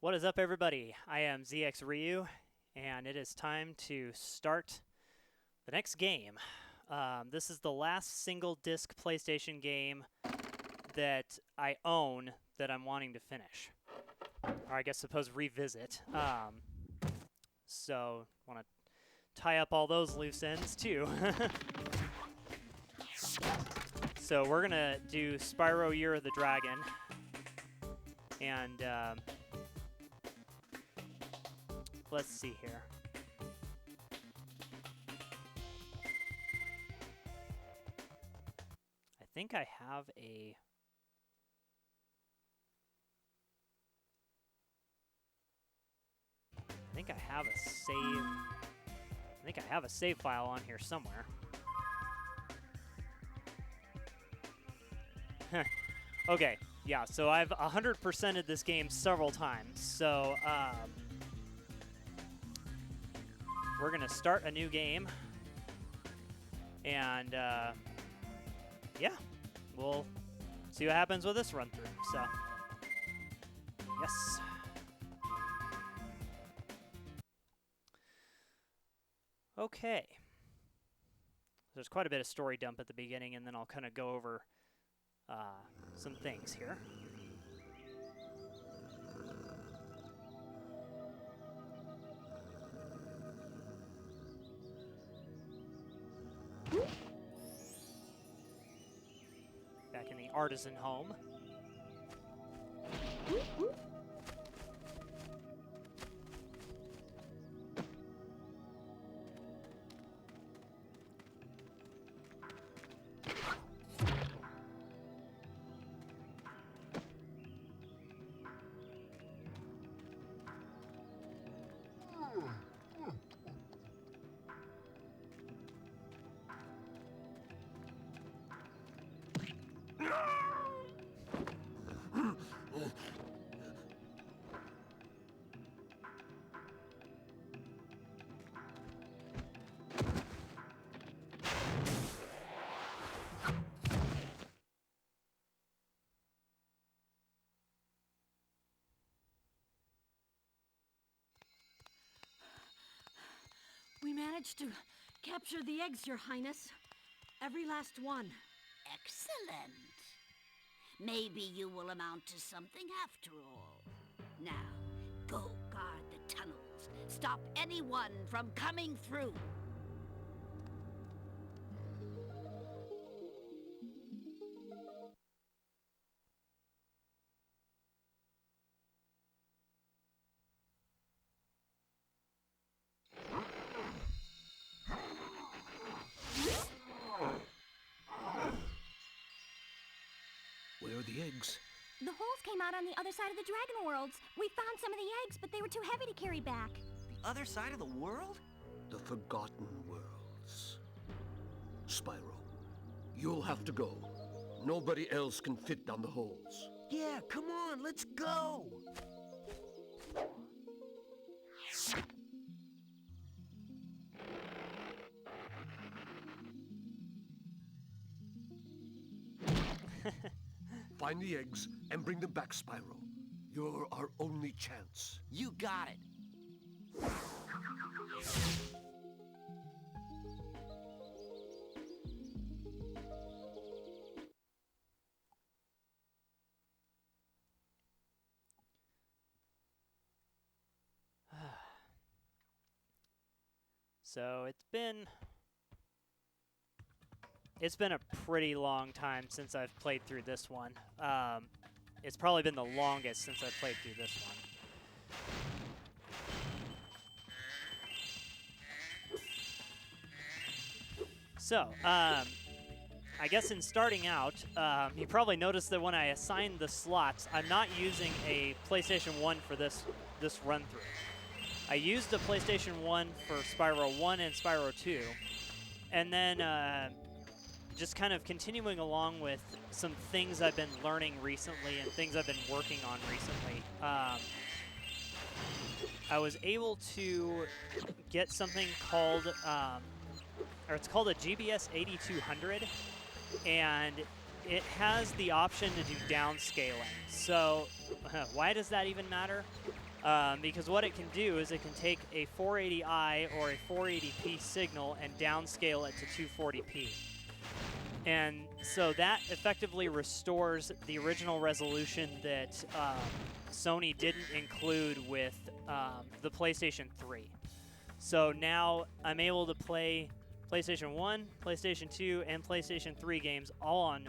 What is up, everybody? I am ZXRyuu, and it is time to start the next game. This is the last single-disc PlayStation game that I own that I'm wanting to finish. Or I guess suppose revisit. So, want to tie up all those loose ends, too. So we're going to do Spyro Year of the Dragon. And let's see here. I think I have a... I think I have a save... I think I have a save file on here somewhere. Okay, yeah, so I've 100%ed this game several times, so we're going to start a new game, and yeah, we'll see what happens with this run-through, so, yes. Okay. There's quite a bit of story dump at the beginning, and then I'll kind of go over some things here. Back in the artisan home. We managed to capture the eggs, Your Highness. Every last one. Excellent. Maybe you will amount to something after all. Now, go guard the tunnels. Stop anyone from coming through. Where are the eggs? The holes came out on the other side of the Dragon Worlds. We found some of the eggs, but they were too heavy to carry back. The other side of the world? The Forgotten Worlds. Spyro, you'll have to go. Nobody else can fit down the holes. Yeah, come on, let's go! Find the eggs and bring them back, Spyro. You're our only chance. You got it. So it's been a pretty long time since I've played through this one. It's probably been the longest since I've played through this one. So, I guess in starting out, you probably noticed that when I assigned the slots, I'm not using a PlayStation 1 for this run-through. I used a PlayStation 1 for Spyro 1 and Spyro 2, and then just kind of continuing along with some things I've been learning recently and things I've been working on recently. I was able to get something called, or it's called a GBS 8200, and it has the option to do downscaling. So why does that even matter? Because what it can do is it can take a 480i or a 480p signal and downscale it to 240p. And so that effectively restores the original resolution that Sony didn't include with the PlayStation 3. So now I'm able to play PlayStation 1, PlayStation 2, and PlayStation 3 games all on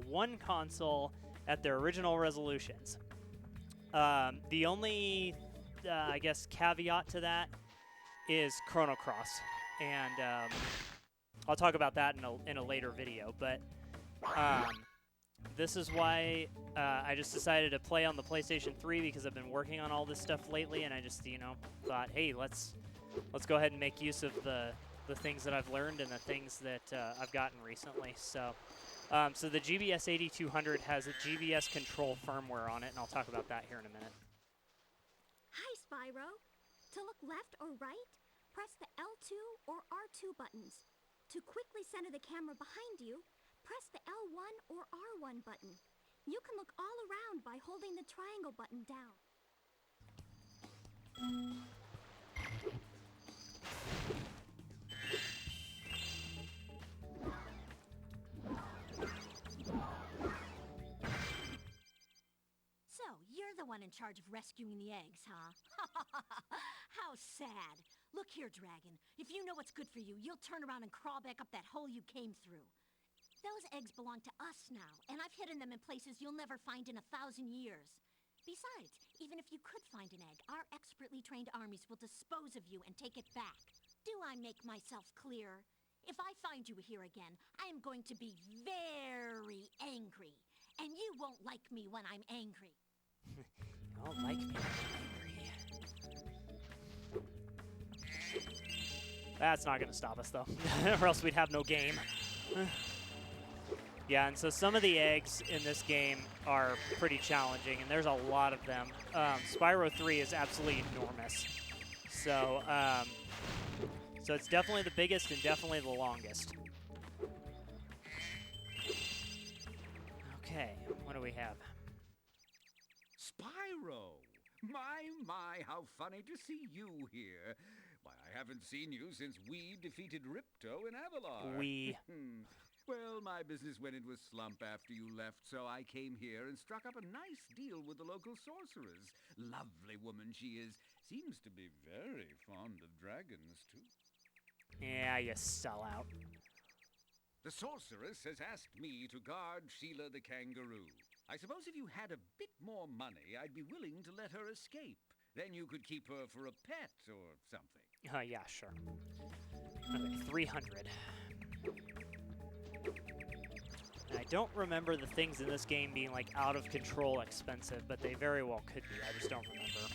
one console at their original resolutions. The only, I guess, caveat to that is Chrono Cross. And I'll talk about that in a later video. But this is why I just decided to play on the PlayStation 3 because I've been working on all this stuff lately, and I just, you know, thought, hey, let's go ahead and make use of the things that I've learned and the things that I've gotten recently. So the GBS 8200 has a GBS control firmware on it, and I'll talk about that here in a minute. Hi, Spyro. To look left or right, press the L2 or R2 buttons. To quickly center the camera behind you, press the L1 or R1 button. You can look all around by holding the triangle button down. So, you're the one in charge of rescuing the eggs, huh? How sad. Look here, Dragon. If you know what's good for you, you'll turn around and crawl back up that hole you came through. Those eggs belong to us now, and I've hidden them in places you'll never find in 1,000 years. Besides, even if you could find an egg, our expertly trained armies will dispose of you and take it back. Do I make myself clear? If I find you here again, I am going to be very angry. And you won't like me when I'm angry. You don't like me when I'm angry. That's not going to stop us, though, or else we'd have no game. Yeah, and so some of the eggs in this game are pretty challenging, and there's a lot of them. Spyro 3 is absolutely enormous. So, so it's definitely the biggest and definitely the longest. Okay, what do we have? Spyro! My, how funny to see you here. Why, I haven't seen you since we defeated Ripto in Avalar. We. Well, my business went into a slump after you left, so I came here and struck up a nice deal with the local sorceress. Lovely woman she is. Seems to be very fond of dragons, too. Yeah, you sell out. The sorceress has asked me to guard Sheila the kangaroo. I suppose if you had a bit more money, I'd be willing to let her escape. Then you could keep her for a pet or something. Yeah, sure. Okay, 300. And I don't remember the things in this game being, like, out of control expensive, but they very well could be. I just don't remember.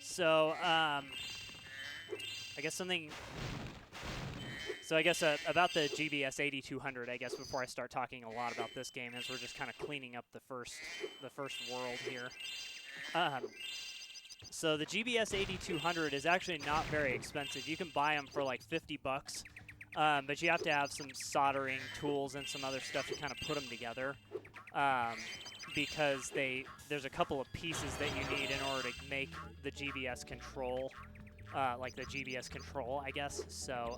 So, I guess something... So I guess about the GBS 8200, I guess, before I start talking a lot about this game, is we're just kind of cleaning up the first world here. So the GBS 8200 is actually not very expensive. You can buy them for like $50, but you have to have some soldering tools and some other stuff to kind of put them together, because there's a couple of pieces that you need in order to make the GBS control, like the GBS control, I guess. So.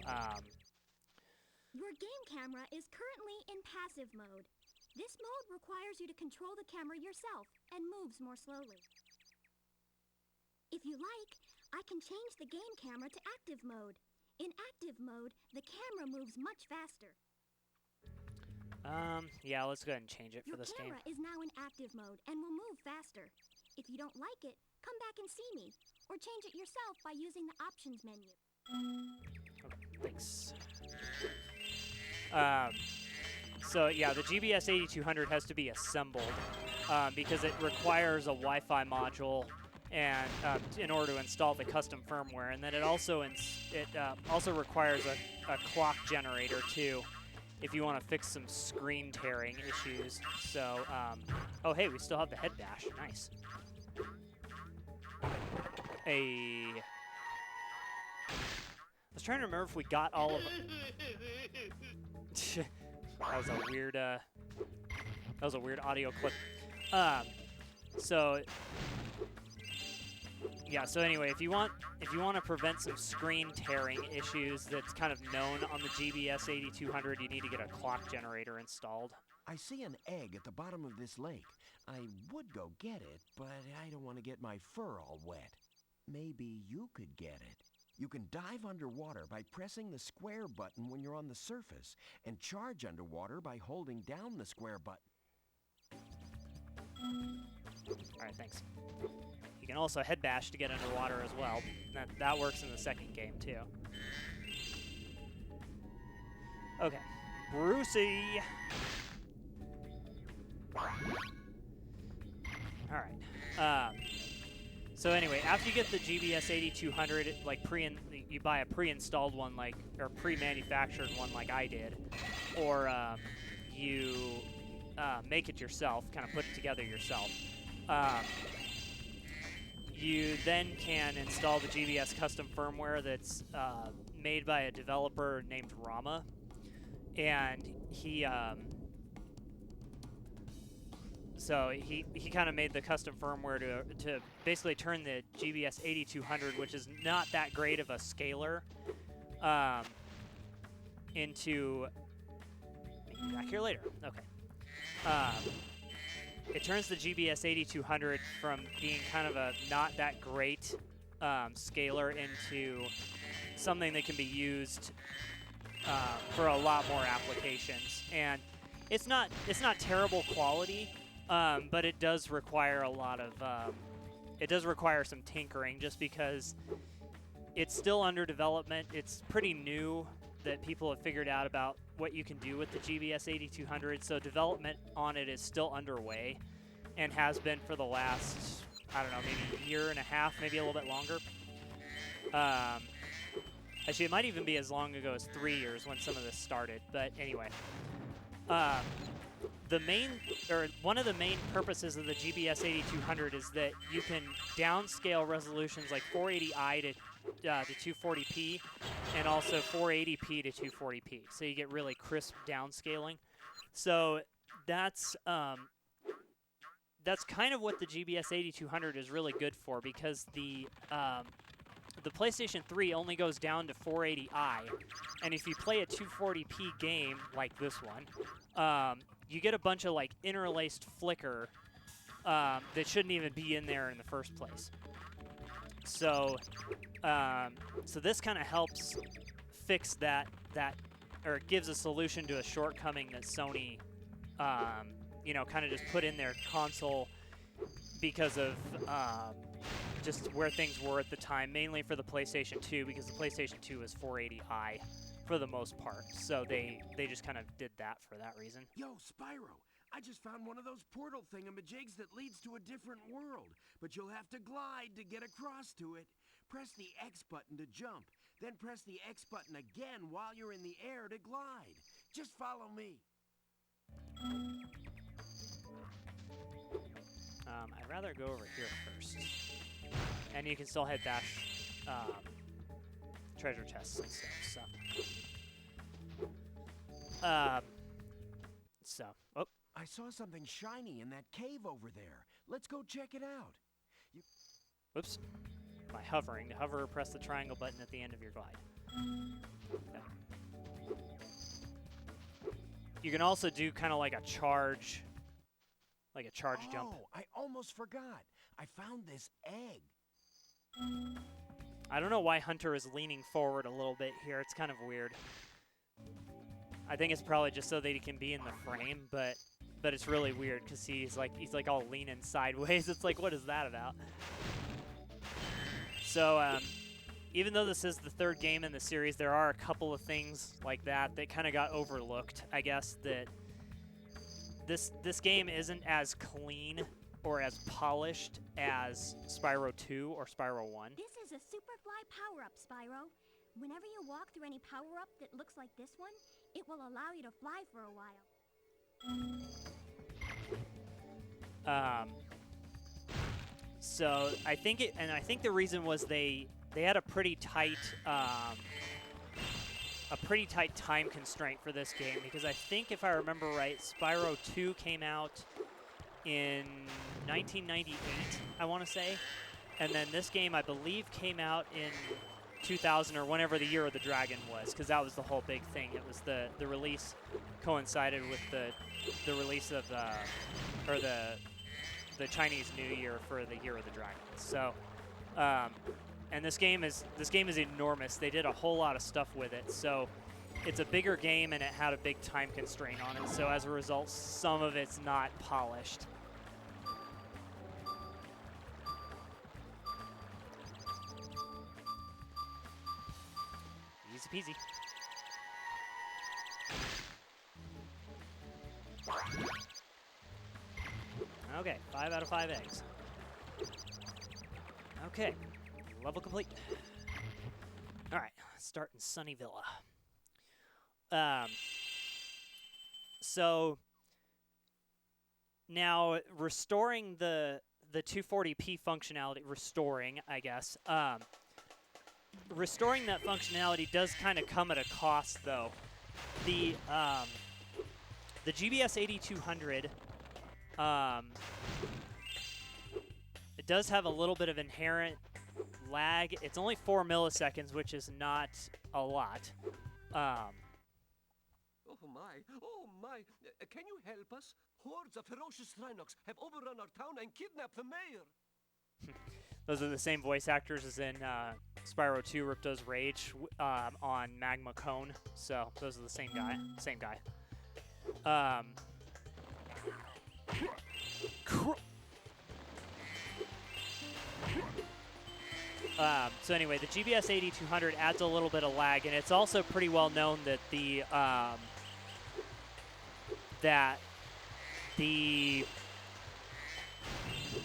Your game camera is currently in passive mode. This mode requires you to control the camera yourself and moves more slowly. If you like, I can change the game camera to active mode. In active mode, the camera moves much faster. Yeah, let's go ahead and change it for this game. Your camera is now in active mode and will move faster. If you don't like it, come back and see me, or change it yourself by using the options menu. Okay, thanks. So yeah, the GBS 8200 has to be assembled because it requires a Wi-Fi module and in order to install the custom firmware, and then it also requires a clock generator too, if you want to fix some screen tearing issues. So oh hey, we still have the head bash. Nice. was trying to remember if we got all of them. That was a weird audio clip. So yeah, so anyway, if you want to prevent some screen tearing issues that's kind of known on the GBS 8200, you need to get a clock generator installed. I see an egg at the bottom of this lake. I would go get it, but I don't want to get my fur all wet. Maybe you could get it. You can dive underwater by pressing the square button when you're on the surface, and charge underwater by holding down the square button. Alright, thanks. You can also head bash to get underwater as well. That works in the second game, too. Okay. Brucey! Alright. So anyway, after you get the GBS 8200, like you buy a pre-installed one, like, or pre-manufactured one like I did, or you make it yourself, kind of put it together yourself. You then can install the GBS custom firmware that's made by a developer named Rama, and he kind of made the custom firmware to basically turn the GBS 8200, which is not that great of a scaler, into. Maybe back here later. Okay. It turns the GBS 8200 from being kind of a not that great scaler into something that can be used for a lot more applications. And it's not terrible quality, but it does require a lot of it does require some tinkering, just because it's still under development. It's pretty new that people have figured out about what you can do with the GBS 8200, so development on it is still underway and has been for the last, I don't know, maybe a year and a half, maybe a little bit longer. Actually, it might even be as long ago as 3 years when some of this started, but anyway. One of the main purposes of the GBS 8200 is that you can downscale resolutions like 480i to 240p, and also 480p to 240p. So you get really crisp downscaling. So that's kind of what the GBS 8200 is really good for, because the PlayStation 3 only goes down to 480i, and if you play a 240p game like this one, you get a bunch of like interlaced flicker that shouldn't even be in there in the first place. So this kind of helps fix that, or it gives a solution to a shortcoming that Sony, kind of just put in their console because of just where things were at the time, mainly for the PlayStation 2, because the PlayStation 2 was 480i for the most part. So they just kind of did that for that reason. Yo, Spyro, I just found one of those portal thingamajigs that leads to a different world, but you'll have to glide to get across to it. Press the X button to jump, then press the X button again while you're in the air to glide. Just follow me. I'd rather go over here first. And you can still head bash treasure chests and stuff, so. Oh. I saw something shiny in that cave over there. Let's go check it out. Whoops. By hovering. To hover, press the triangle button at the end of your glide. Okay. You can also do kind of like a charge jump. Oh, I almost forgot. I found this egg. I don't know why Hunter is leaning forward a little bit here. It's kind of weird. I think it's probably just so that he can be in the frame, but it's really weird because he's like all leaning sideways. It's like, what is that about? So even though this is the third game in the series, there are a couple of things like that kind of got overlooked. I guess that this game isn't as clean or as polished as Spyro 2 or Spyro 1. This is a Superfly power-up, Spyro. Whenever you walk through any power-up that looks like this one, it will allow you to fly for a while. So I think the reason was they had a pretty tight a pretty tight time constraint for this game because I think if I remember right, Spyro 2 came out in 1998, I want to say. And then this game, I believe, came out in 2000 or whenever the Year of the Dragon was, because that was the whole big thing. It was the release coincided with the release of the Chinese New Year for the Year of the Dragon. So, and this game is enormous. They did a whole lot of stuff with it. So, it's a bigger game and it had a big time constraint on it. So as a result, some of it's not polished. Easy peasy. Okay, 5 out of 5 eggs. Okay, level complete. All right, let's start in Sunny Villa. So now restoring the 240p functionality, I guess. Restoring that functionality does kind of come at a cost, though. The GBS 8200, it does have a little bit of inherent lag. It's only 4 milliseconds, which is not a lot. Oh my, can you help us? Hordes of ferocious Rhinox have overrun our town and kidnapped the mayor. Those are the same voice actors as in Spyro 2 Ripto's Rage on Magma Cone. So those are the same guy. So anyway, the GBS 8200 adds a little bit of lag, and it's also pretty well known that the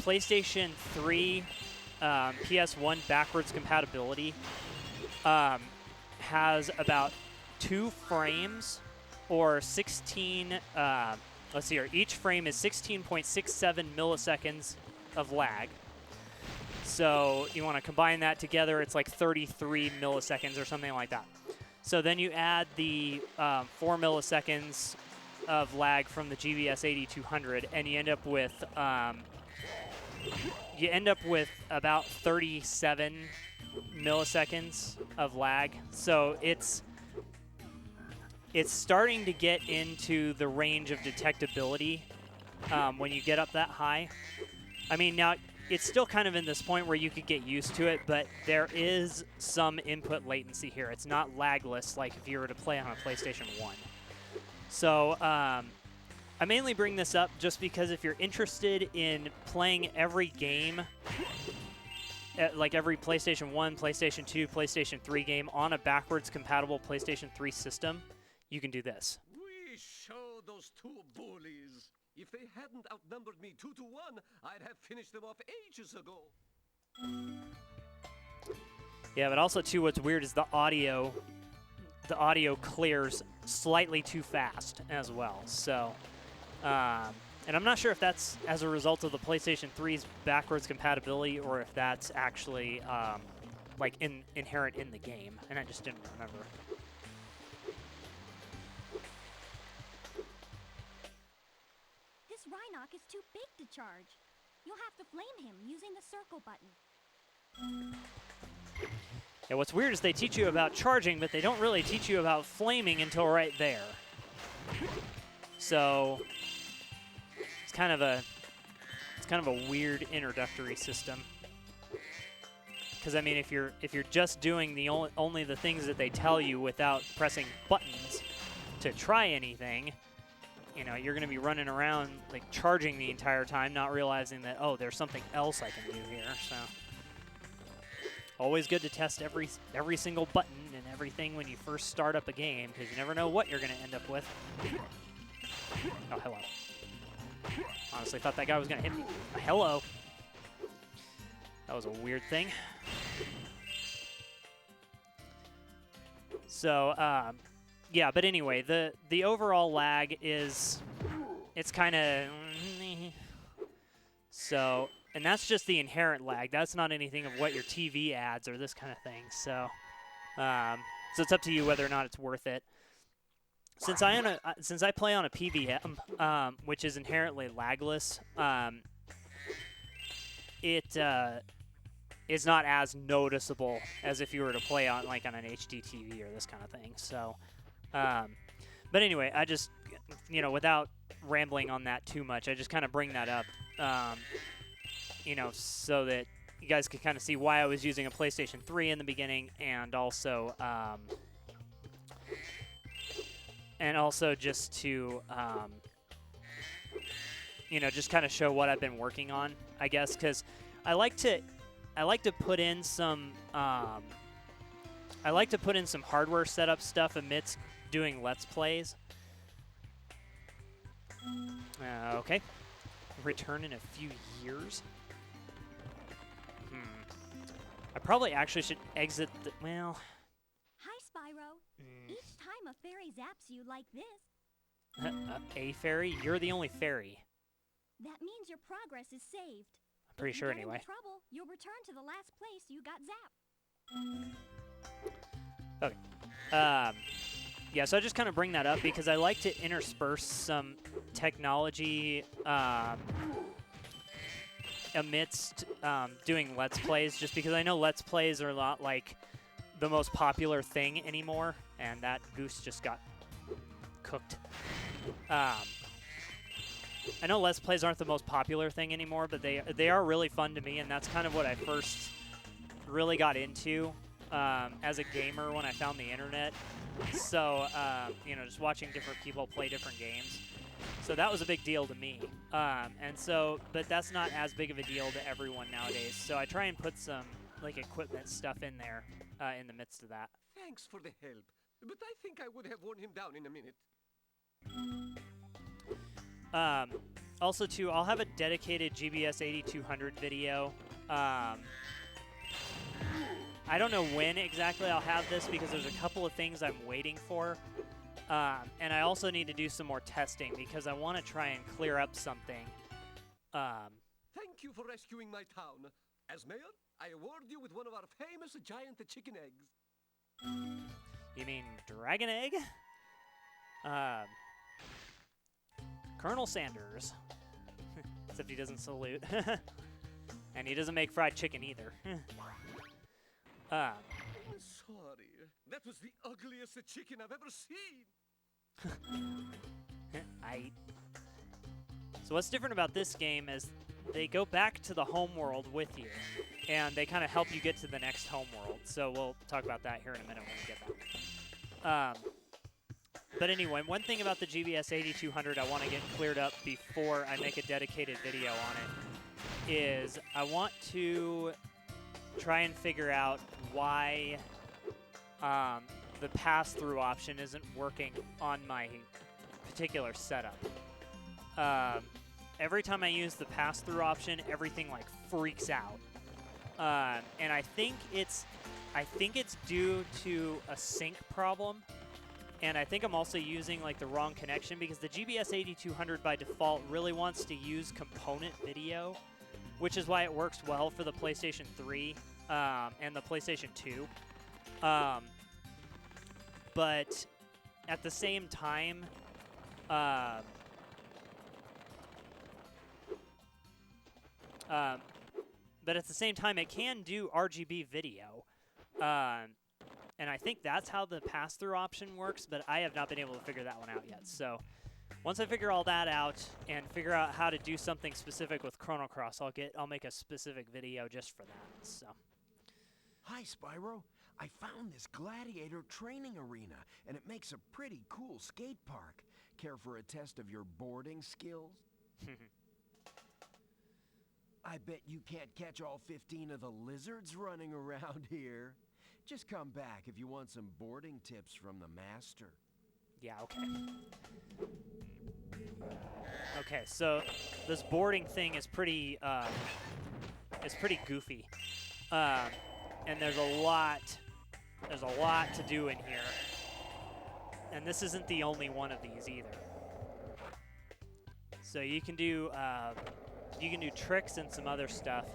PlayStation 3 PS1 backwards compatibility has about 2 frames or 16, let's see here, each frame is 16.67 milliseconds of lag. So you want to combine that together, it's like 33 milliseconds or something like that. So then you add the 4 milliseconds of lag from the GBS 8200, and you end up with about 37 milliseconds of lag. So it's starting to get into the range of detectability when you get up that high. I mean, now it's still kind of in this point where you could get used to it, but there is some input latency here. It's not lagless like if you were to play on a PlayStation 1. So I mainly bring this up just because if you're interested in playing every game, like every PlayStation 1, PlayStation 2, PlayStation 3 game on a backwards compatible PlayStation 3 system, you can do this. We show those two bullies. If they hadn't outnumbered me 2 to 1, I'd have finished them off ages ago. Yeah, but also too, what's weird is the audio clears slightly too fast as well. So, and I'm not sure if that's as a result of the PlayStation 3's backwards compatibility or if that's actually like inherent in the game, and I just didn't remember. This Rhinoc is too big to charge. You'll have to flame him using the circle button. Yeah, what's weird is they teach you about charging, but they don't really teach you about flaming until right there. So it's kind of a weird introductory system. Because I mean, if you're just doing the only the things that they tell you without pressing buttons to try anything, you know, you're going to be running around like charging the entire time, not realizing that, oh, there's something else I can do here. So always good to test every single button and everything when you first start up a game, because you never know what you're going to end up with. Oh, hello. Honestly thought that guy was going to hit me. Hello. That was a weird thing. So, yeah, but anyway, the overall lag is, it's kind of, so, and that's just the inherent lag. That's not anything of what your TV adds or this kind of thing. So, So it's up to you whether or not it's worth it. Since I play on a PVM, which is inherently lagless, it is not as noticeable as if you were to play on like on an HD TV or this kind of thing. So, but anyway, I just, you know, without rambling on that too much, I just kind of bring that up, you know, so that you guys could kind of see why I was using a PlayStation 3 in the beginning, and also just to, you know, just kind of show what I've been working on, I guess, because I like to put in some hardware setup stuff amidst doing Let's Plays. Okay. Return in a few years. I probably actually should exit the, well... Hi, Spyro. Each time a fairy zaps you like this... A fairy? You're the only fairy. That means your progress is saved. Pretty sure If you get anyway. into trouble, you'll return to the last place you got zapped. Okay. Yeah, so I just kind of bring that up because I like to intersperse some technology amidst doing Let's Plays, just because I know Let's Plays are not like the most popular thing anymore, and that goose just got cooked. I know Let's Plays aren't the most popular thing anymore, but they are really fun to me, and that's kind of what I first really got into as a gamer when I found the internet. So, you know, just watching different people play different games. So that was a big deal to me. And so, but that's not as big of a deal to everyone nowadays. So I try and put some, like, equipment stuff in there in the midst of that. Thanks for the help, but I think I would have worn him down in a minute. Also, too, I'll have a dedicated GBS 8200 video. I don't know when exactly I'll have this because there's a couple of things I'm waiting for. And I also need to do some more testing because I want to try and clear up something. Thank you for rescuing my town. As mayor, I award you with one of our famous giant chicken eggs. You mean dragon egg? Colonel Sanders. Except he doesn't salute. And he doesn't make fried chicken either. Sorry, that was the ugliest chicken I've ever seen. So what's different about this game is they go back to the home world with you, and they kind of help you get to the next home world. So we'll talk about that here in a minute when we get back. But anyway, one thing about the GBS 8200 I want to get cleared up before I make a dedicated video on it is I want to try and figure out why the pass-through option isn't working on my particular setup. Every time I use the pass-through option, everything like freaks out, and I think it's due to a sync problem, and I think I'm also using like the wrong connection because the GBS 8200 by default really wants to use component video, which is why it works well for the PlayStation 3 and the PlayStation 2. But at the same time, it can do RGB video. And I think that's how the pass-through option works, but I have not been able to figure that one out yet. So once I figure all that out and figure out how to do something specific with Chrono Cross, I'll make a specific video just for that. So. Hi, Spyro. I found this gladiator training arena, and it makes a pretty cool skate park. Care for a test of your boarding skills? I bet you can't catch all 15 of the lizards running around here. Just come back if you want some boarding tips from the master. Yeah, okay. Okay, so this boarding thing is pretty goofy. And there's a lot to do in here. And this isn't the only one of these either. So you can do tricks and some other stuff.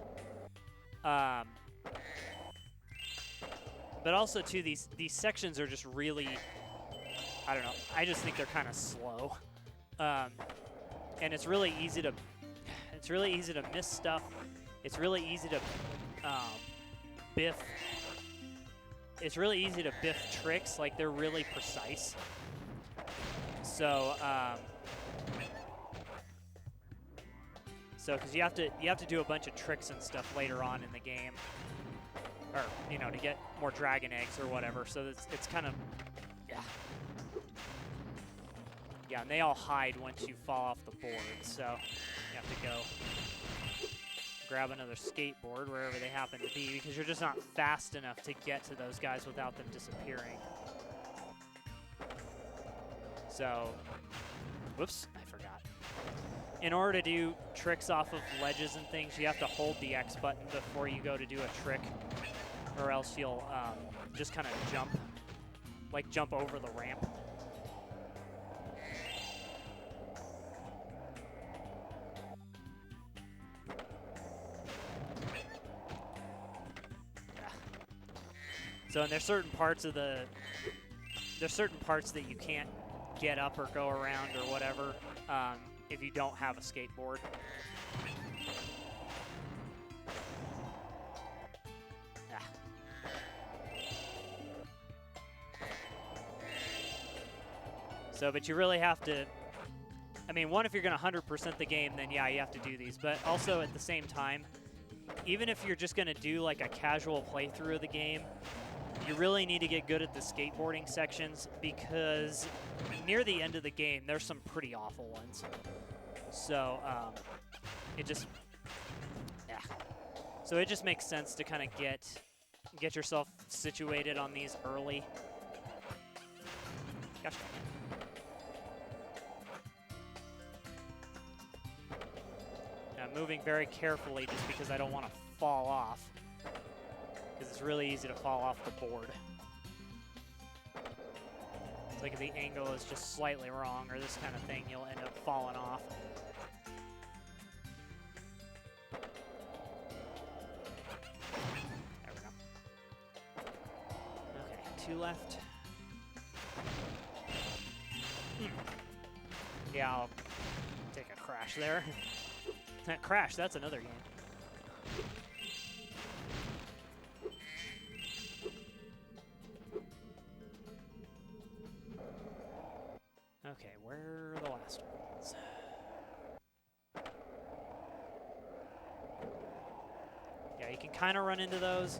But also, too, these sections are just really, I don't know, I just think they're kind of slow. And it's really easy to miss stuff. It's really easy to biff. It's really easy to biff tricks, like they're really precise. So, because you have to do a bunch of tricks and stuff later on in the game, or you know, to get more dragon eggs or whatever. So it's kind of, yeah, and they all hide once you fall off the board. So you have to go grab another skateboard wherever they happen to be, because you're just not fast enough to get to those guys without them disappearing. So, whoops, I forgot. In order to do tricks off of ledges and things, you have to hold the X button before you go to do a trick, or else you'll just kind of jump over the ramp. So, and there's certain parts that you can't get up or go around or whatever if you don't have a skateboard. So, but you really have to, I mean, one, if you're going to 100% the game, then yeah, you have to do these. But also at the same time, even if you're just going to do like a casual playthrough of the game, you really need to get good at the skateboarding sections, because near the end of the game, there's some pretty awful ones. So, So it just makes sense to kind of get yourself situated on these early. Gosh. Now, I'm moving very carefully just because I don't want to fall off, because it's really easy to fall off the board. It's like if the angle is just slightly wrong or this kind of thing, you'll end up falling off. There we go. Okay, 2 left. Yeah, I'll take a crash there. That crash, that's another game. Okay, where are the last ones? Yeah, you can kind of run into those.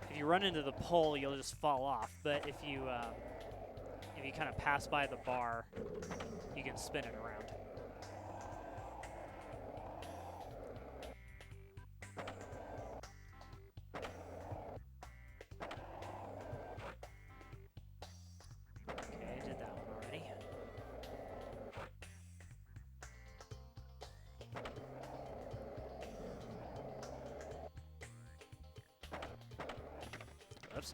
If you run into the pole, you'll just fall off. But if you kind of pass by the bar, you can spin it around. Oops.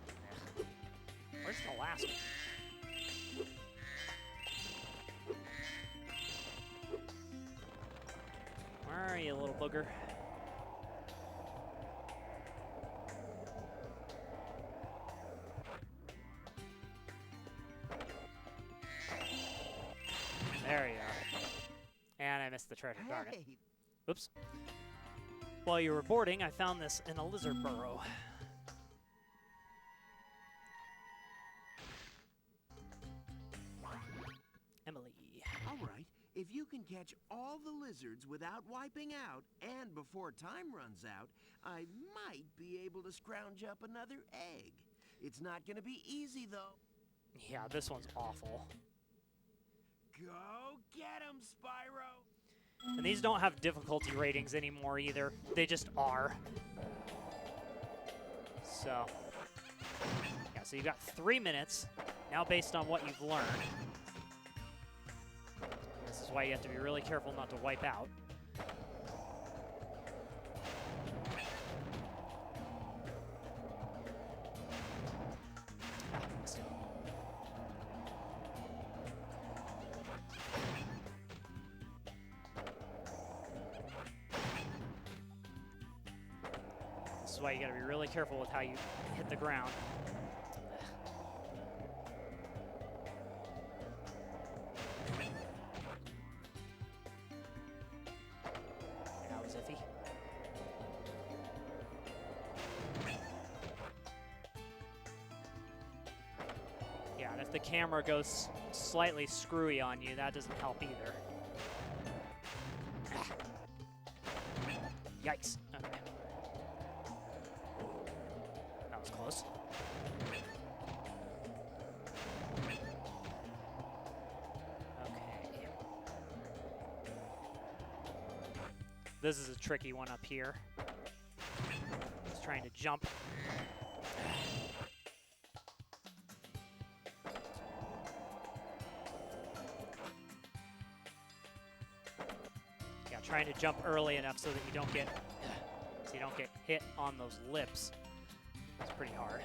Where's the last one? Where are you, little booger? There you are. And I missed the treasure, darn it. Oops. While you were boarding, I found this in a lizard burrow. If you can catch all the lizards without wiping out and before time runs out, I might be able to scrounge up another egg. It's not going to be easy, though. Yeah, this one's awful. Go get 'em, Spyro! And these don't have difficulty ratings anymore either. They just are. So, yeah, so you've got 3 minutes, now based on what you've learned. This is why you have to be really careful not to wipe out. This why you gotta be really careful with how you hit the ground. That was iffy. Yeah, and if the camera goes slightly screwy on you, that doesn't help either. Yikes. Okay. That was close. Okay. This is a tricky one up here. Just trying to jump. Yeah, trying to jump early enough so that you don't get hit on those lips. It's pretty hard.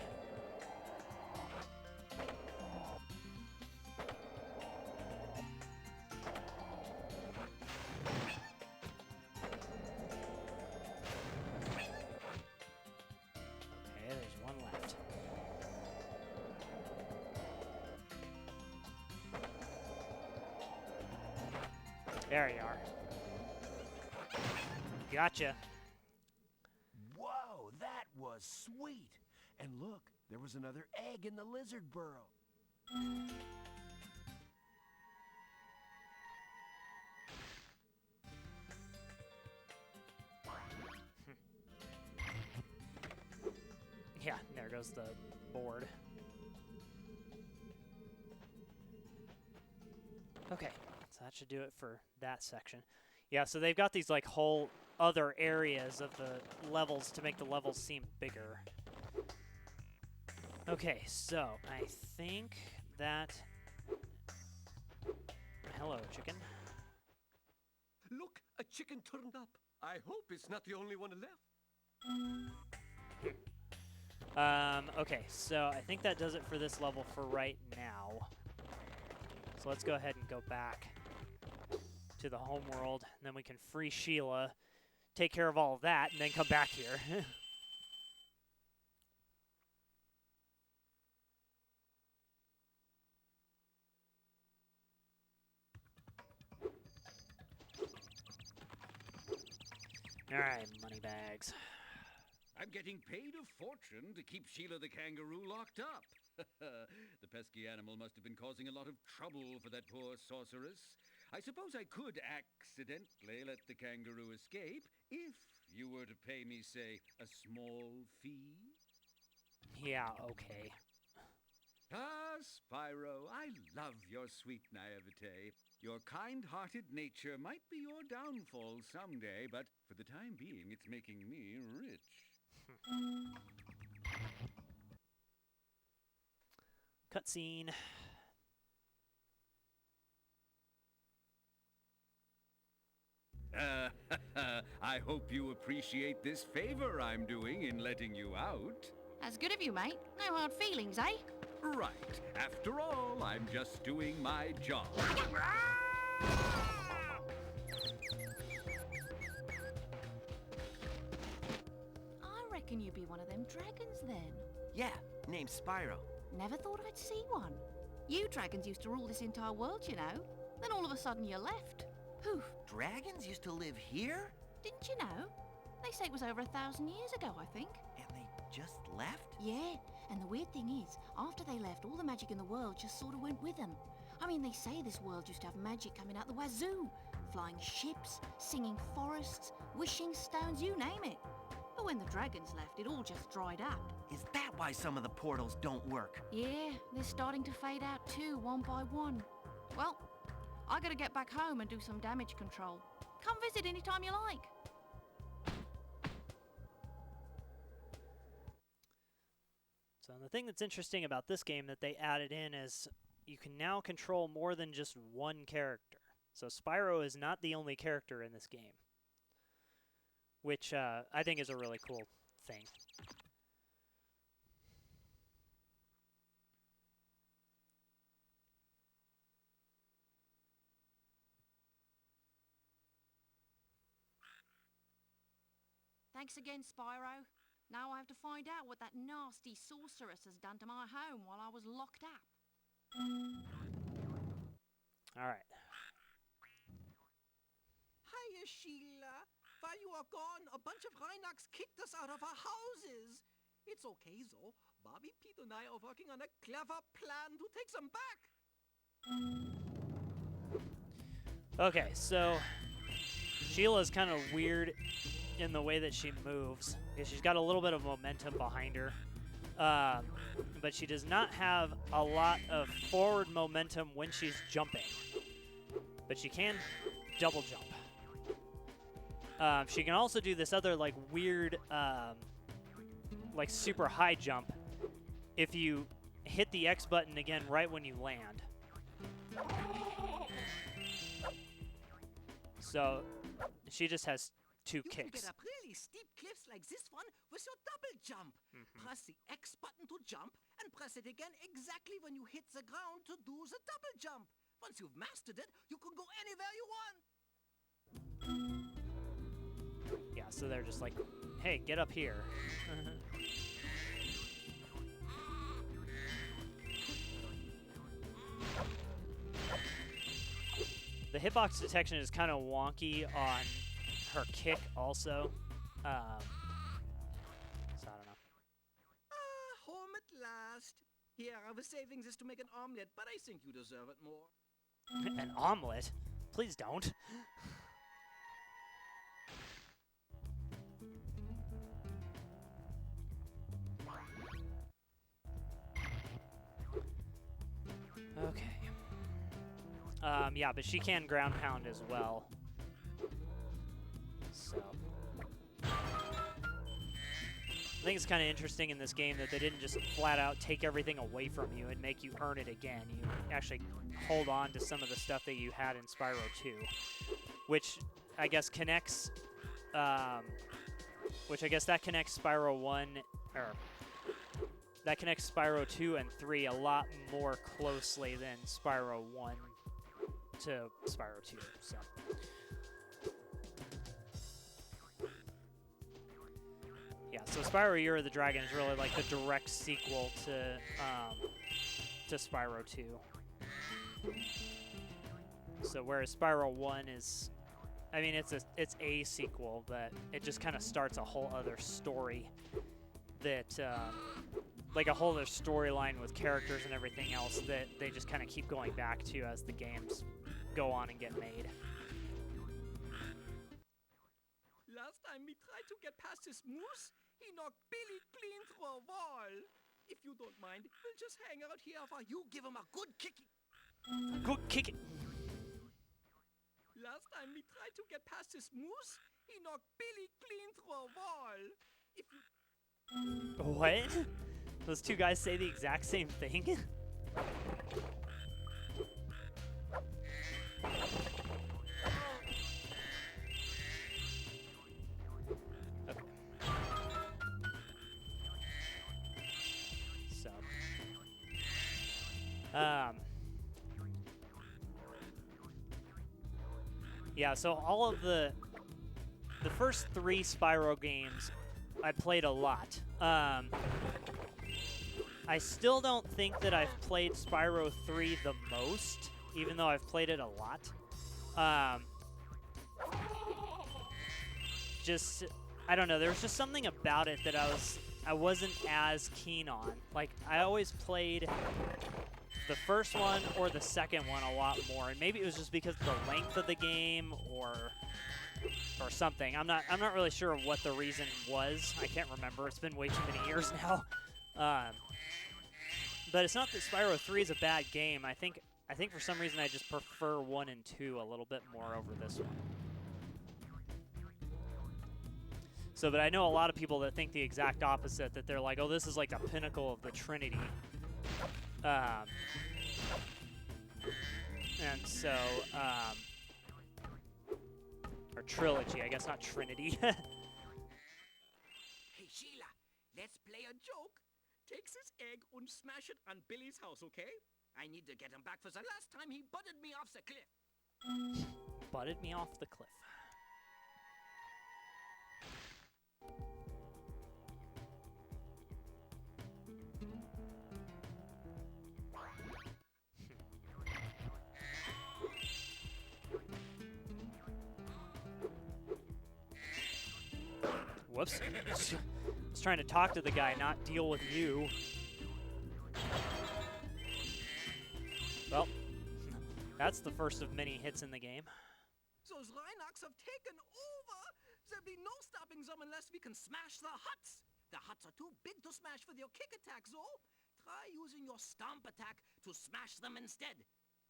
Okay, there's one left. There you are. Gotcha. Whoa, that was sweet. And look, there was another egg in the lizard burrow. Yeah, there goes the board. Okay, so that should do it for that section. Yeah, so they've got these like whole other areas of the levels to make the levels seem bigger. Okay, so I think that... Hello, chicken. Look, a chicken turned up. I hope it's not the only one left. Okay, so I think that does it for this level for right now. So let's go ahead and go back to the home world, and then we can free Sheila, take care of all of that, and then come back here. All right, money bags. I'm getting paid a fortune to keep Sheila the kangaroo locked up. The pesky animal must have been causing a lot of trouble for that poor sorceress. I suppose I could accidentally let the kangaroo escape if you were to pay me, say, a small fee. Yeah, okay. Ah, Spyro, I love your sweet naivete. Your kind-hearted nature might be your downfall someday, but for the time being, it's making me rich. Cutscene. I hope you appreciate this favor I'm doing in letting you out. That's good of you, mate. No hard feelings, eh? Right. After all, I'm just doing my job. I reckon you'd be one of them dragons then. Yeah, name's Spyro. Never thought I'd see one. You dragons used to rule this entire world, you know. Then all of a sudden you left. Poof. Dragons used to live here? Didn't you know? They say it was over 1,000 years ago, I think. And they just left? Yeah, and the weird thing is, after they left, all the magic in the world just sort of went with them. I mean, they say this world used to have magic coming out the wazoo. Flying ships, singing forests, wishing stones, you name it. But when the dragons left, it all just dried up. Is that why some of the portals don't work? Yeah, they're starting to fade out too, one by one. Well, I gotta get back home and do some damage control. Come visit anytime you like. So the thing that's interesting about this game that they added in is you can now control more than just one character. So Spyro is not the only character in this game, which I think is a really cool thing. Thanks again, Spyro. Now I have to find out what that nasty sorceress has done to my home while I was locked up. All right. Hiya, Sheila. While you are gone, a bunch of Rhinox kicked us out of our houses. It's okay, though. Bobby, Pete, and I are working on a clever plan to take them back. Okay, so Sheila's kind of weird in the way that she moves, because she's got a little bit of momentum behind her, but she does not have a lot of forward momentum when she's jumping, but she can double jump. She can also do this other like weird like super high jump if you hit the X button again right when you land. So she just has two You kicks. can get up really steep cliffs like this one with your double jump. Press the X button to jump and press it again exactly when you hit the ground to do the double jump. Once you've mastered it, you can go anywhere you want. Yeah, so they're just like, hey, get up here. The hitbox detection is kind of wonky on her kick also. So I don't know. Home at last. Here, I was saving this to make an omelet, but I think you deserve it more. An omelet? Please don't. Okay. Yeah, but she can ground pound as well. So. I think it's kind of interesting in this game that they didn't just flat out take everything away from you and make you earn it again. You actually hold on to some of the stuff that you had in Spyro 2, which I guess connects, that connects Spyro 1, or that connects Spyro 2 and 3 a lot more closely than Spyro 1 to Spyro 2, so. Yeah, so Spyro Year of the Dragon is really like the direct sequel to Spyro 2. So whereas Spyro 1 is, I mean, it's a sequel, but it just kind of starts a whole other story that, like a whole other storyline with characters and everything else that they just kind of keep going back to as the games go on and get made. Last time we tried to get past this moose, he knocked Billy clean through a wall. If you don't mind, we'll just hang out here while you give him a good kicking. Good kick it. Last time we tried to get past this moose, he knocked Billy clean through a wall. If you... What? Those two guys say the exact same thing? Okay. So. Yeah, so all of the first 3 Spyro games I played a lot. I still don't think that I've played Spyro 3 the most, even though I've played it a lot. Just, I don't know, there was just something about it that I wasn't as keen on. Like, I always played the first one or the second one a lot more, and maybe it was just because of the length of the game or something. I'm not really sure what the reason was. I can't remember. It's been way too many years now. But it's not that Spyro 3 is a bad game. I think for some reason I just prefer 1 and 2 a little bit more over this one. So, but I know a lot of people that think the exact opposite, that they're like, oh, this is like the pinnacle of the Trinity. And so, or trilogy, I guess, not Trinity. Hey, Sheila, let's play a joke. Take this egg and smash it on Billy's house, okay? I need to get him back for the last time he butted me off the cliff. Butted me off the cliff. Whoops. I was trying to talk to the guy, not deal with you. Well, that's the first of many hits in the game. Those Rhinox have taken over! There'll be no stopping them unless we can smash the huts! The huts are too big to smash with your kick attack, though. Try using your stomp attack to smash them instead.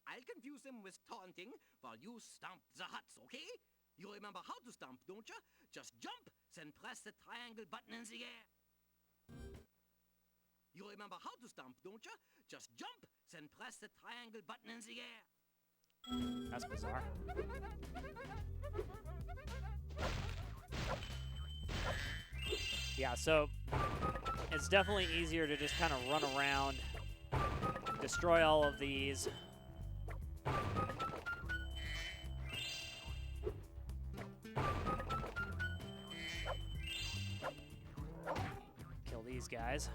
I'll confuse them with taunting while you stomp the huts, okay? You remember how to stomp, don't you? Just jump, then press the triangle button in the air. You remember how to stomp, don't you? Just jump, then press the triangle button in the air. That's bizarre. Yeah, so it's definitely easier to just kind of run around, destroy all of these. Kill these guys.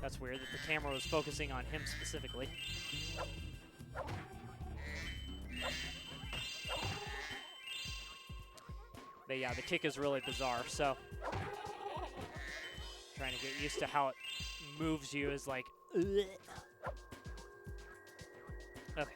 That's weird that the camera was focusing on him specifically. But yeah, the kick is really bizarre, so trying to get used to how it moves you is like, ugh. Okay.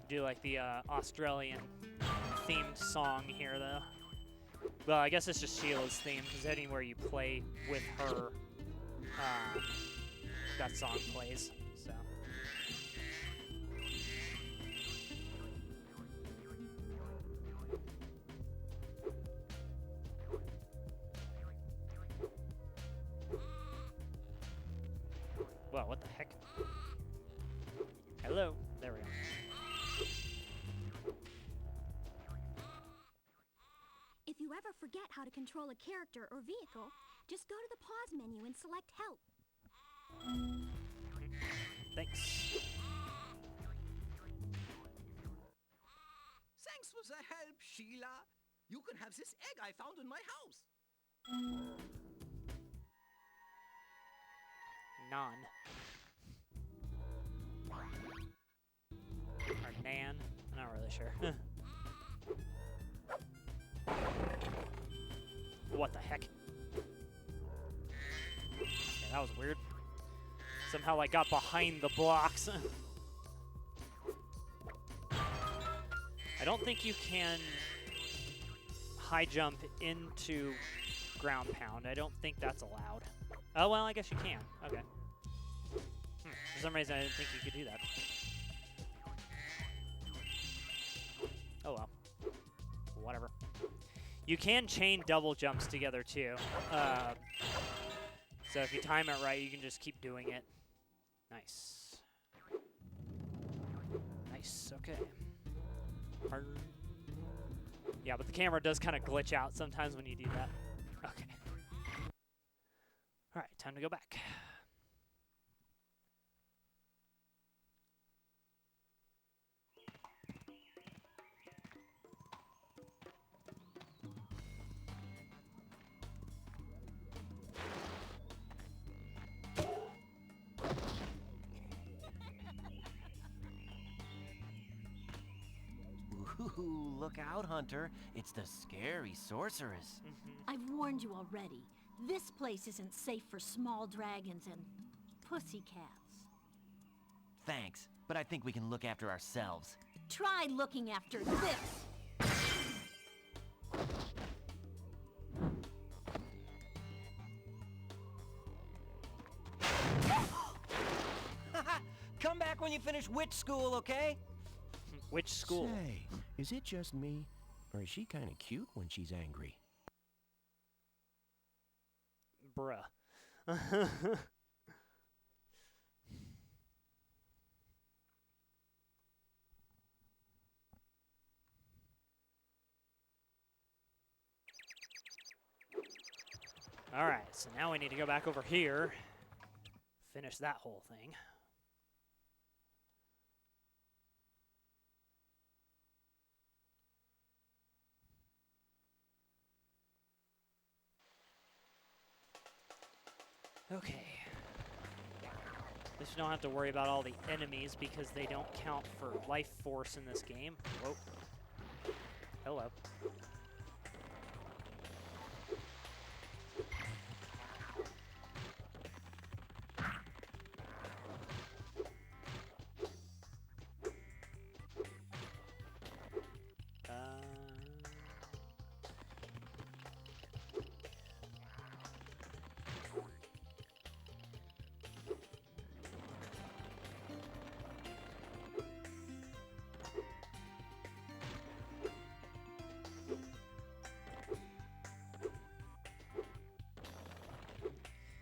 Do like the Australian themed song here, though. Well, I guess it's just Sheila's theme, because anywhere you play with her, that song plays. So. Well, what the heck? Hello. There we go. If you ever forget how to control a character or vehicle, just go to the pause menu and select help. Thanks. Thanks for the help, Sheila. You can have this egg I found in my house. Non. Or Nan. I'm not really sure. What the heck? Yeah, that was weird. Somehow I got behind the blocks. I don't think you can high jump into ground pound. I don't think that's allowed. Oh, well, I guess you can. Okay. For some reason, I didn't think you could do that. Oh, well. Whatever. You can chain double jumps together, too. So if you time it right, you can just keep doing it. Nice. Nice, okay. Yeah, but the camera does kind of glitch out sometimes when you do that. Okay. All right, time to go back. Ooh, look out, Hunter. It's the scary sorceress. I've warned you already. This place isn't safe for small dragons and pussycats. Thanks, but I think we can look after ourselves. Try looking after this. Come back when you finish witch school, okay? Which school? Say, is it just me, or is she kind of cute when she's angry? Bruh. Alright, so now we need to go back over here, finish that whole thing. Okay. At least you don't have to worry about all the enemies because they don't count for life force in this game. Whoa. Hello.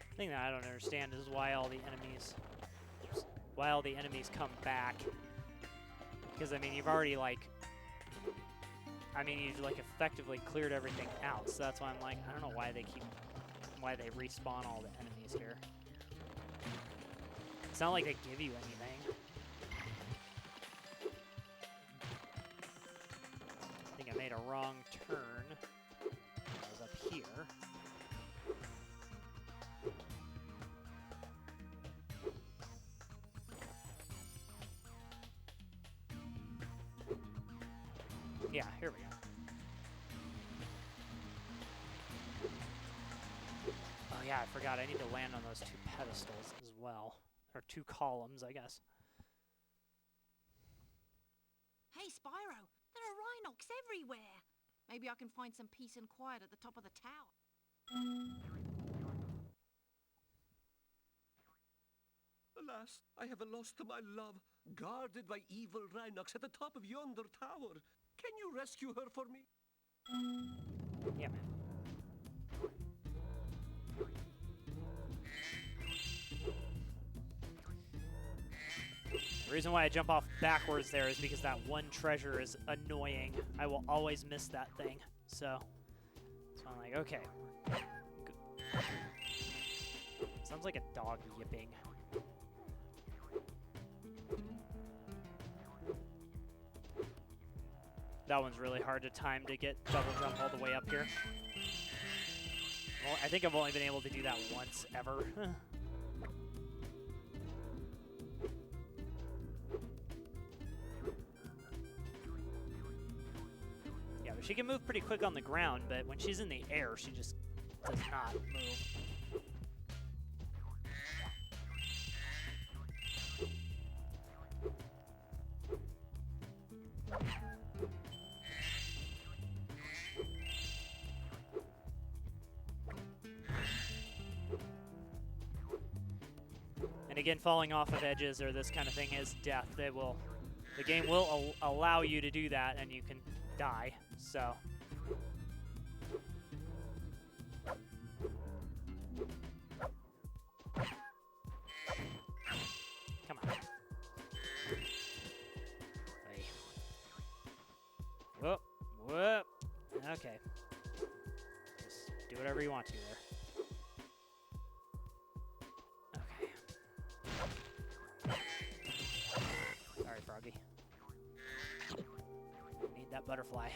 The thing that I don't understand is why all the enemies come back. Because I mean, you've already you've effectively cleared everything out. So that's why I'm like, I don't know why they respawn all the enemies here. It's not like they give you anything. I think I made a wrong turn. I was up here. Yeah, here we go. Oh yeah, I forgot. I need to land on those 2 pedestals as well. Or 2 columns, I guess. Hey, Spyro, there are Rhinox everywhere. Maybe I can find some peace and quiet at the top of the tower. Alas, I have lost my love, guarded by evil Rhinox at the top of yonder tower. Can you rescue her for me? Yeah, man. The reason why I jump off backwards there is because that one treasure is annoying. I will always miss that thing. So I'm like, okay. Sounds like a dog yipping. That one's really hard to time to get double jump all the way up here. Well, I think I've only been able to do that once ever. Yeah, but she can move pretty quick on the ground, but when she's in the air, she just does not move. And again, falling off of edges or this kind of thing is death. The game will allow you to do that, and you can die. So. Come on. Hey. Whoop. Whoop. Okay. Just do whatever you want to there. Sorry, Froggy. Need that butterfly.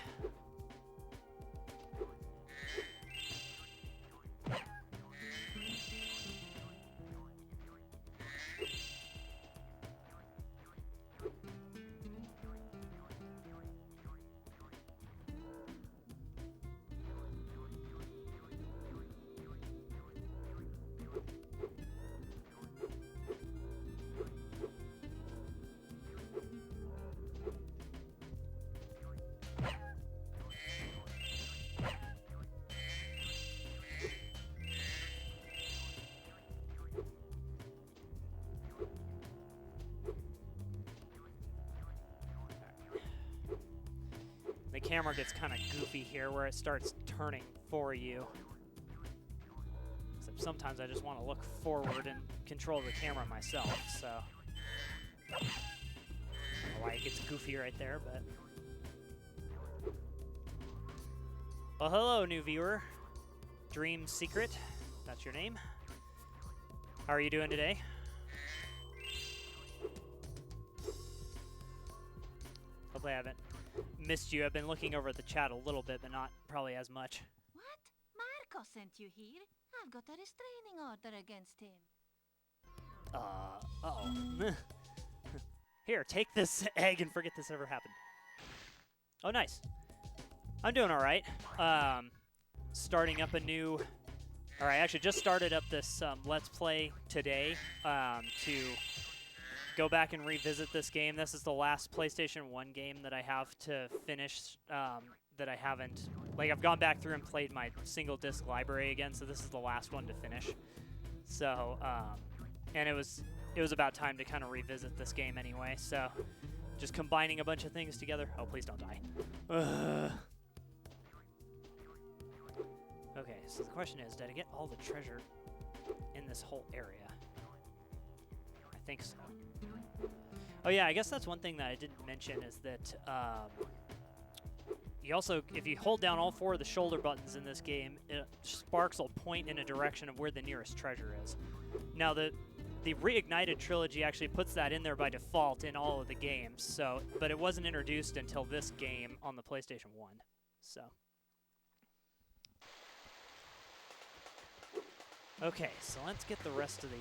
The camera gets kind of goofy here where it starts turning for you. Except sometimes I just want to look forward and control the camera myself, so. I don't know why it gets goofy right there, but. Well, hello, new viewer. Dream Secret, that's your name. How are you doing today? Hopefully I haven't missed you. I've been looking over at the chat a little bit, but not probably as much. What? Mark, Marco sent you here. I've got a restraining order against him. Uh-oh. Here, take this egg and forget this ever happened. Oh, nice. I'm doing all right. Starting up a new... All right, I actually just started up this Let's Play today to go back and revisit this game. This is the last PlayStation 1 game that I have to finish that I haven't... Like, I've gone back through and played my single disc library again, so this is the last one to finish. So, and it was about time to kind of revisit this game anyway, so just combining a bunch of things together. Oh, please don't die. Okay, so the question is, did I get all the treasure in this whole area? I think so. Oh yeah, I guess that's one thing that I didn't mention is that you also, if you hold down all 4 of the shoulder buttons in this game, sparks will point in a direction of where the nearest treasure is. Now the Reignited trilogy actually puts that in there by default in all of the games, so but it wasn't introduced until this game on the PlayStation 1. So okay, so let's get the rest of the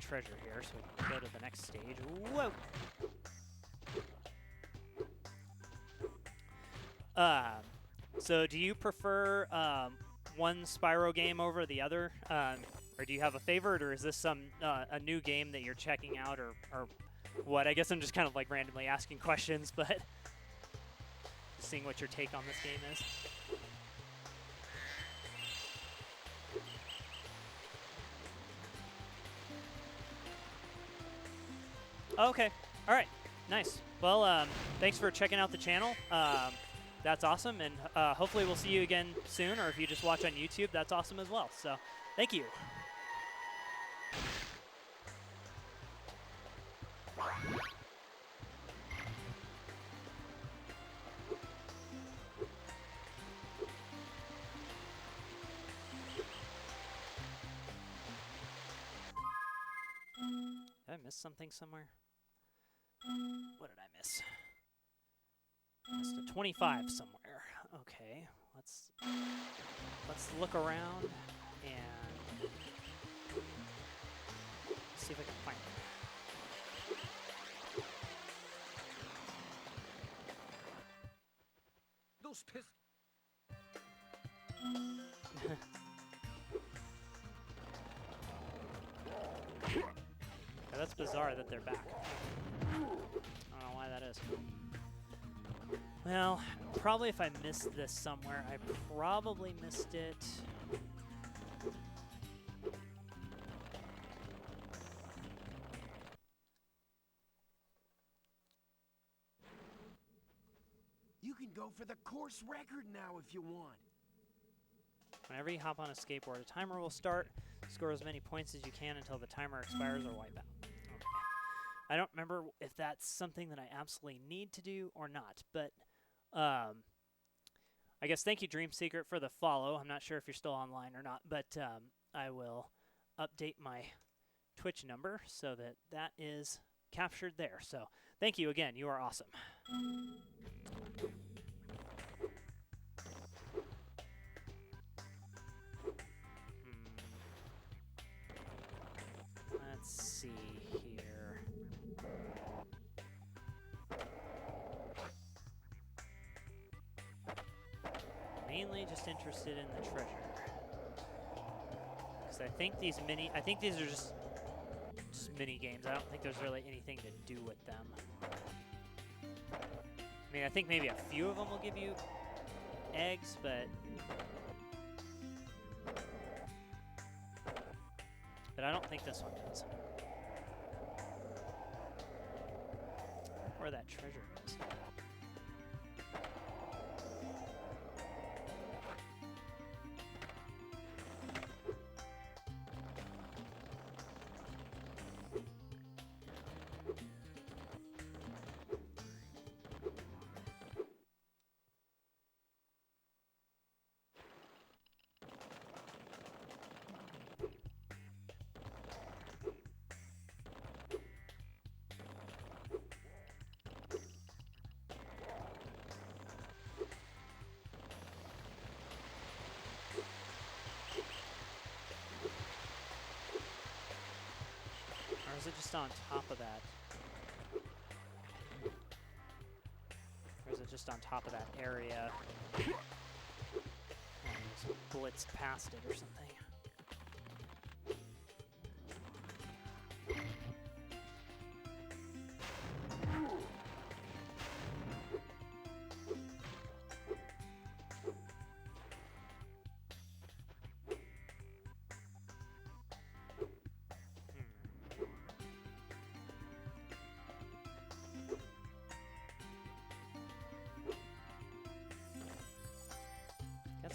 treasure here so we can go to the next stage. Whoa. So do you prefer one Spyro game over the other? Or do you have a favorite, or is this some a new game that you're checking out, or what? I guess I'm just kind of like randomly asking questions, but seeing what your take on this game is. Okay, all right, nice. Well, thanks for checking out the channel. That's awesome, and hopefully we'll see you again soon, or if you just watch on YouTube, that's awesome as well. So, thank you. Did I miss something somewhere? What did I miss? Missed a 25 somewhere. Okay, let's look around and see if I can find it. Those piss... Yeah, that's bizarre that they're back. I don't know why that is. Well, probably if I missed this somewhere, I probably missed it. You can go for the course record now if you want. Whenever you hop on a skateboard, a timer will start. Score as many points as you can until the timer expires or wipe out. Okay. I don't remember if that's something that I absolutely need to do or not, but I guess thank you, Dream Secret, for the follow. I'm not sure if you're still online or not, but I will update my Twitch number so that that is captured there. So thank you again. You are awesome. Let's see here. Mainly just interested in the treasure. Because I think these are just mini games. I don't think there's really anything to do with them. I mean, I think maybe a few of them will give you eggs, but I don't think this one does. Where that treasure is. on top of that? Or is it just on top of that area? Oh, just blitzed past it or something.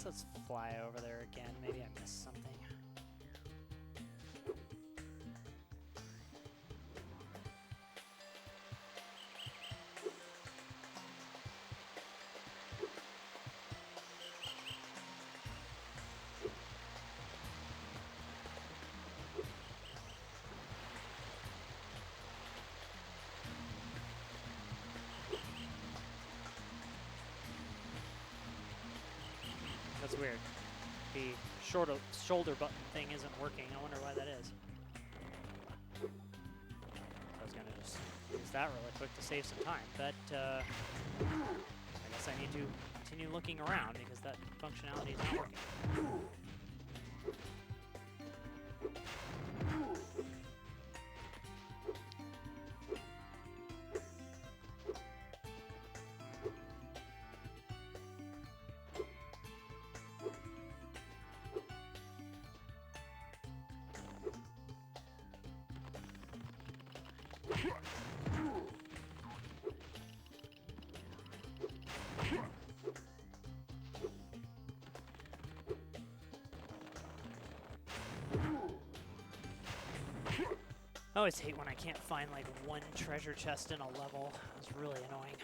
Let's fly over there again. Maybe I missed something. That's weird. The shoulder button thing isn't working. I wonder why that is. I was going to just use that really quick to save some time, but I guess I need to continue looking around because that functionality is not working. I always hate when I can't find like one treasure chest in a level. It's really annoying.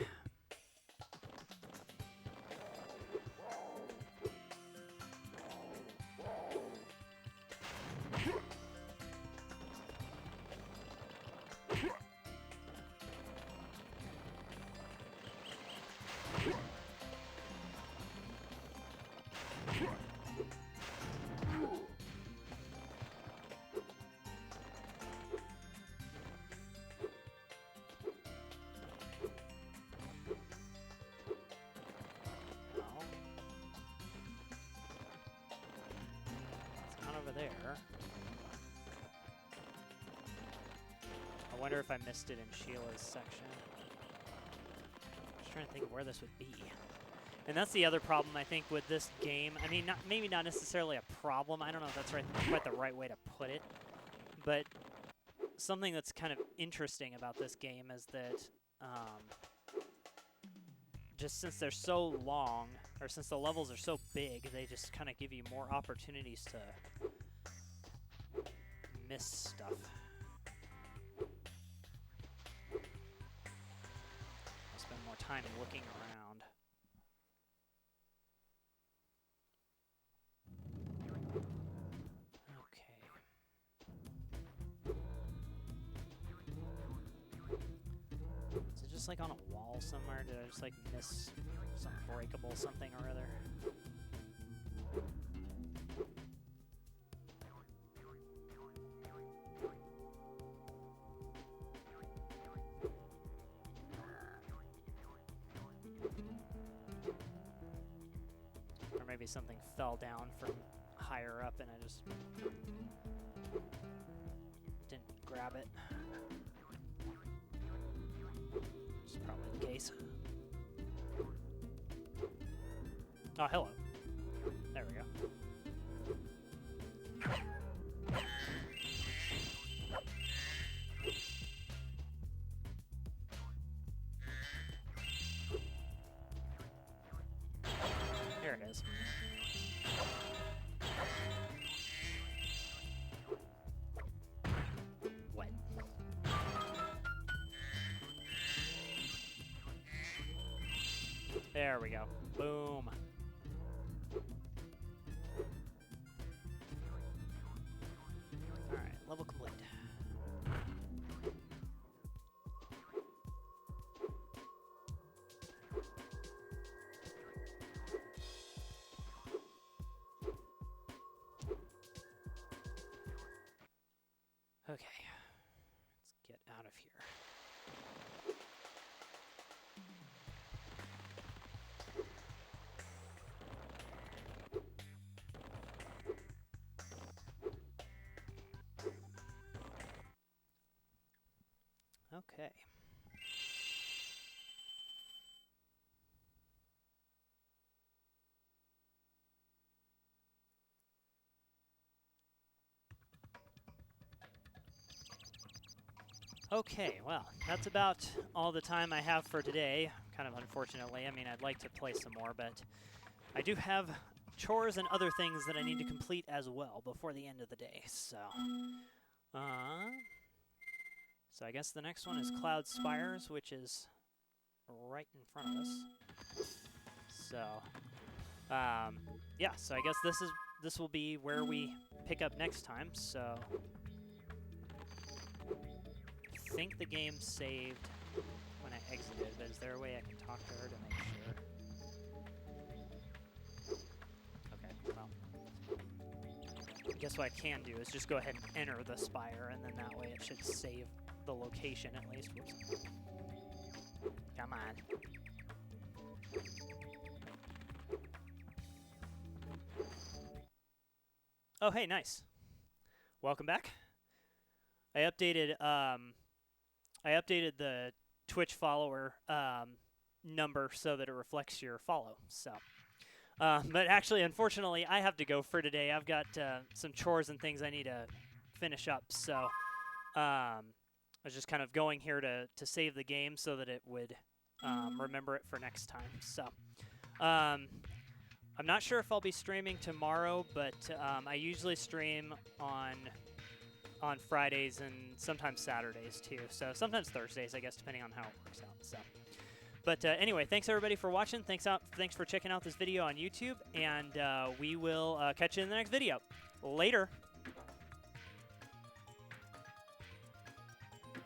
There. I wonder if I missed it in Sheila's section. I'm just trying to think of where this would be. And that's the other problem, I think, with this game. I mean, maybe not necessarily a problem. I don't know if that's quite the right way to put it. But something that's kind of interesting about this game is that just since they're so long, or since the levels are so big, they just kind of give you more opportunities to miss stuff. I'll spend more time looking around. Okay. Is it just like on a wall somewhere? Did I just like miss some breakable something or other? Maybe something fell down from higher up and I just didn't grab it. It's probably the case. Oh, hello. There we go. Here it is. What? There we go. Boom. Alright, level complete. Okay, let's get Okay. Okay, well, that's about all the time I have for today, kind of unfortunately. I mean, I'd like to play some more, but I do have chores and other things that I need to complete as well before the end of the day, so I guess the next one is Cloud Spires, which is right in front of us. So, yeah, so I guess this will be where we pick up next time, so I think the game saved when I exited, but is there a way I can talk to her to make sure? Okay, well, I guess what I can do is just go ahead and enter the spire, and then that way it should save the location at least. Whoops. Come on. Oh, hey, nice. Welcome back. I updated the Twitch follower number so that it reflects your follow. So, but actually, unfortunately, I have to go for today. I've got some chores and things I need to finish up. So, I was just kind of going here to save the game so that it would remember it for next time. So, I'm not sure if I'll be streaming tomorrow, but I usually stream on Fridays and sometimes Saturdays too. So sometimes Thursdays, I guess, depending on how it works out. So, but anyway, thanks everybody for watching. Thanks for checking out this video on YouTube, and we will catch you in the next video. Later.